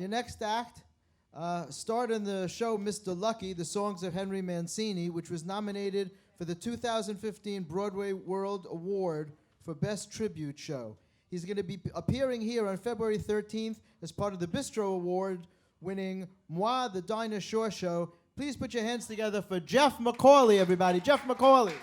Your next act starred in the show Mr. Lucky, the songs of Henry Mancini, which was nominated for the 2015 Broadway World Award for Best Tribute Show. He's going to be appearing here on February 13th as part of the Bistro Award winning MWAH, the Dinah Shore Show. Please put your hands together for JEFF MACAULEY, everybody. JEFF MACAULEY.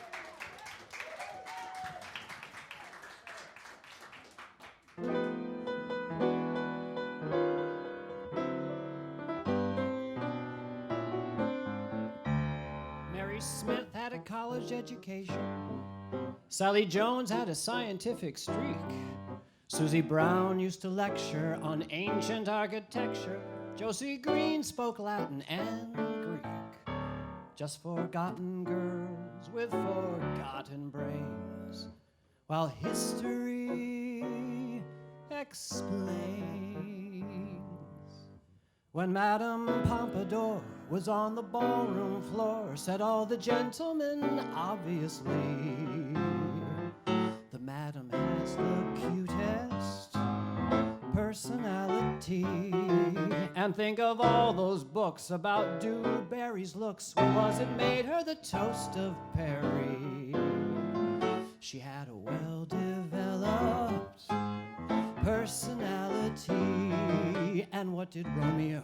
Smith had a college education. Sally Jones had a scientific streak. Susie Brown used to lecture on ancient architecture. Josie Green spoke Latin and Greek. Just forgotten girls with forgotten brains. While history explains. When Madame Pompadour was on the ballroom floor, said all the gentlemen, obviously, the madam has the cutest personality. And think of all those books about Dewberry's looks. What was it made her the toast of Perry? She had a well-developed personality. And what did Romeo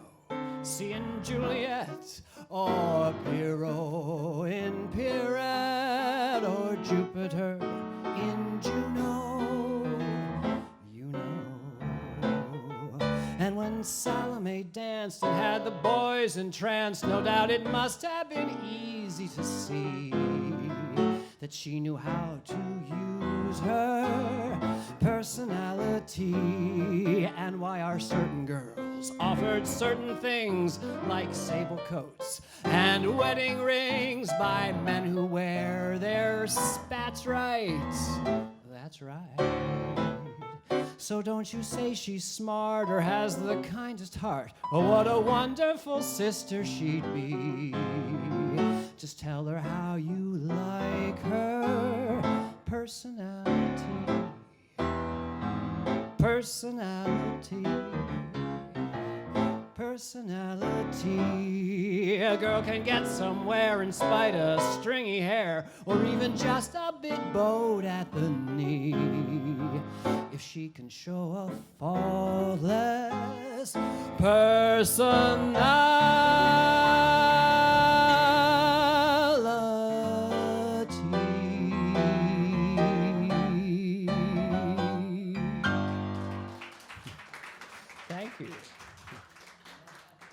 see in Juliet, or Pierrot in Pierrette, or Jupiter in Juno? You know. And when Salome danced and had the boys entranced, no doubt it must have been easy to see that she knew how to use her personality. And why are certain girls offered certain things like sable coats and wedding rings by men who wear their spats right? That's right. So don't you say she's smart or has the kindest heart. Oh, what a wonderful sister she'd be. Just tell her how you like her personality. Personality. Personality. A girl can get somewhere in spite of stringy hair or even just a bit bowed at the knee if she can show a faultless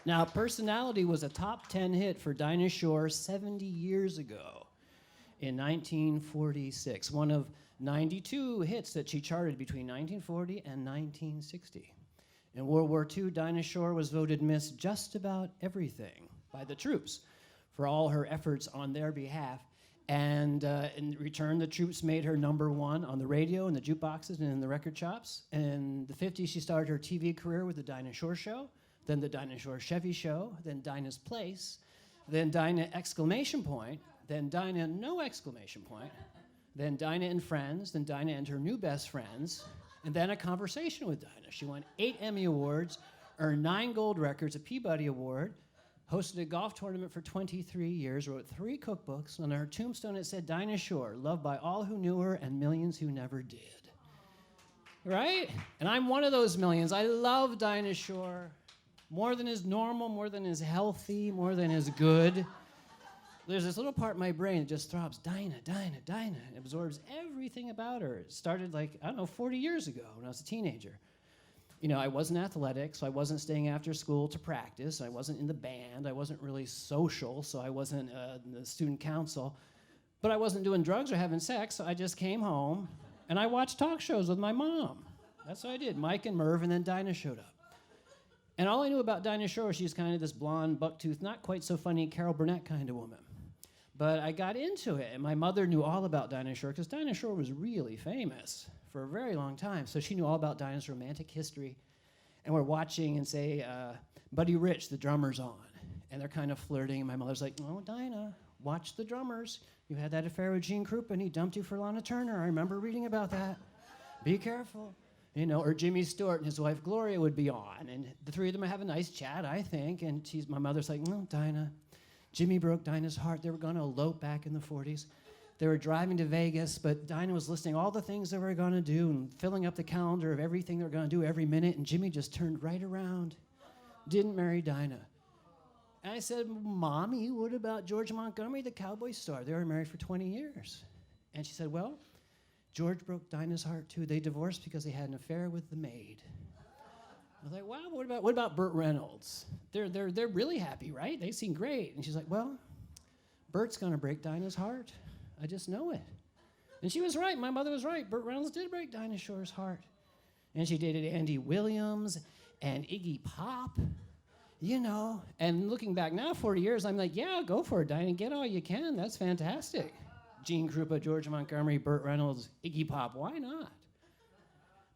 Now, Personality was a top 10 hit for Dinah Shore 70 years ago in 1946, one of 92 hits that she charted between 1940 and 1960. In World War II, Dinah Shore was voted Miss Just About Everything by the troops for all her efforts on their behalf. And in return, the troops made her #1 on the radio and the jukeboxes and in the record shops. In the 50s, she started her TV career with the Dinah Shore Show, then the Dinah Shore Chevy Show, then Dinah's Place, then Dinah exclamation point, then Dinah no exclamation point, then Dinah and Friends, then Dinah and her new best friends, and then A Conversation with Dinah. She won 8 Emmy Awards, earned 9 gold records, a Peabody Award, hosted a golf tournament for 23 years, wrote 3 cookbooks. On her tombstone it said, Dinah Shore, loved by all who knew her and millions who never did. Right? And I'm one of those millions. I love Dinah Shore. More than is normal, more than is healthy, more than is good. There's this little part in my brain that just throbs, Dinah, Dinah, Dinah, and absorbs everything about her. It started 40 years ago when I was a teenager. You know, I wasn't athletic, so I wasn't staying after school to practice. I wasn't in the band. I wasn't really social, so I wasn't in the student council. But I wasn't doing drugs or having sex, so I just came home, and I watched talk shows with my mom. That's what I did. Mike and Merv, and then Dinah showed up. And all I knew about Dinah Shore, she's kind of this blonde, buck-toothed, not quite so funny Carol Burnett kind of woman. But I got into it, and my mother knew all about Dinah Shore, because Dinah Shore was really famous for a very long time. So she knew all about Dinah's romantic history. And we're watching and say, Buddy Rich, the drummer's on. And they're kind of flirting, and my mother's like, oh, Dinah, watch the drummers. You had that affair with Gene Krupa, and he dumped you for Lana Turner. I remember reading about that. Be careful. You know, or Jimmy Stewart and his wife Gloria would be on, and the three of them would have a nice chat, I think. And my mother's like, no, Dinah, Jimmy broke Dinah's heart. They were going to elope back in the 40s. They were driving to Vegas, but Dinah was listing all the things they were going to do and filling up the calendar of everything they were going to do every minute, and Jimmy just turned right around, didn't marry Dinah. And I said, Mommy, what about George Montgomery, the cowboy star? They were married for 20 years. And she said, well, George broke Dinah's heart, too. They divorced because he had an affair with the maid. I was like, wow, what about Burt Reynolds? They're really happy, right? They seem great. And she's like, well, Burt's going to break Dinah's heart. I just know it. And she was right. My mother was right. Burt Reynolds did break Dinah Shore's heart. And she dated Andy Williams and Iggy Pop, you know. And looking back now, 40 years, I'm like, yeah, go for it, Dinah. Get all you can. That's fantastic. Gene Krupa, George Montgomery, Burt Reynolds, Iggy Pop, why not?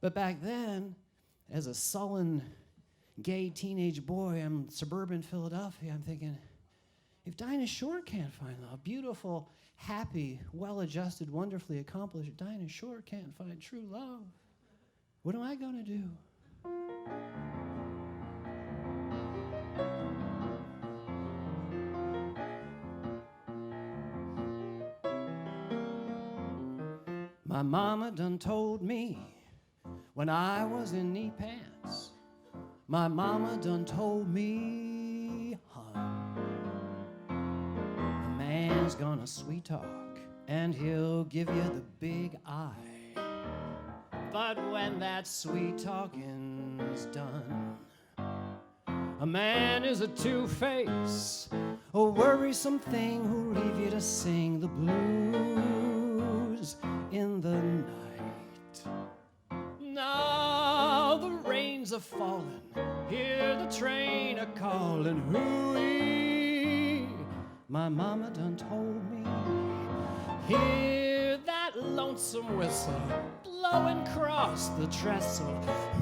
But back then, as a sullen, gay teenage boy in suburban Philadelphia, I'm thinking, if Dinah Shore can't find love, beautiful, happy, well-adjusted, wonderfully accomplished Dinah Shore can't find true love, what am I going to do? My mama done told me when I was in knee pants. My mama done told me, hon, a man's gonna sweet talk and he'll give you the big eye. But when that sweet talking's done, a man is a two-face, a worrisome thing who'll leave you to sing the blues in the night. Now the rains are falling, hear the train a calling, hooey. My mama done told me, hear that lonesome whistle blowing across the trestle,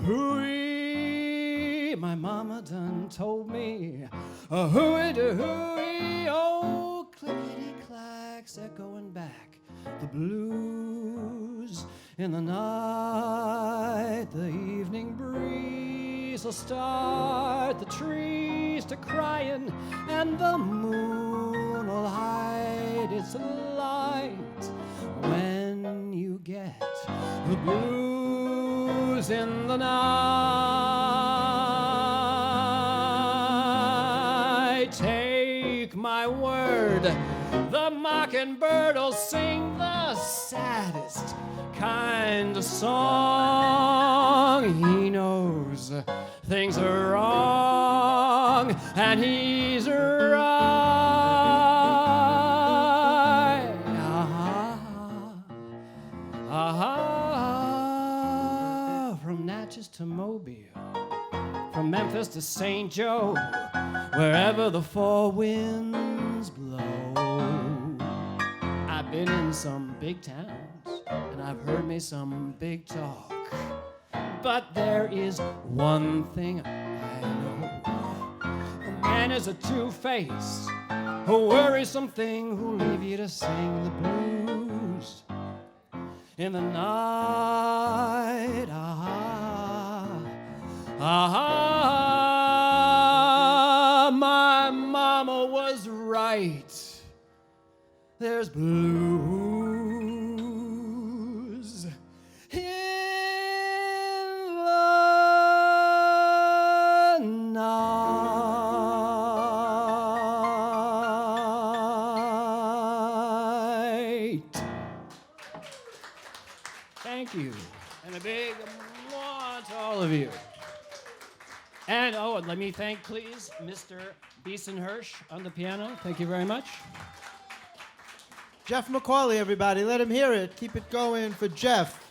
hooey. My mama done told me, hooey-de-hooey, oh, clickety-clacks echoing back the blues in the night. The evening breeze will start the trees to crying, and the moon will hide its light when you get the blues in the night. Take my word, the mockingbird'll sing the saddest kind of song. He knows things are wrong, and he's right. From Natchez to Mobile, from Memphis to St. Joe, wherever the four winds blow. I've been in some big towns, and I've heard me some big talk. But there is one thing I know. A man is a two-face, a worrisome thing who'll leave you to sing the blues in the night. My mama was right. There's blues in the night. Thank you. And a big mwah to all of you. And let me thank, please, Mr. Beeson Hirsch on the piano. Thank you very much. Jeff MacAuley, everybody. Let him hear it. Keep it going for Jeff.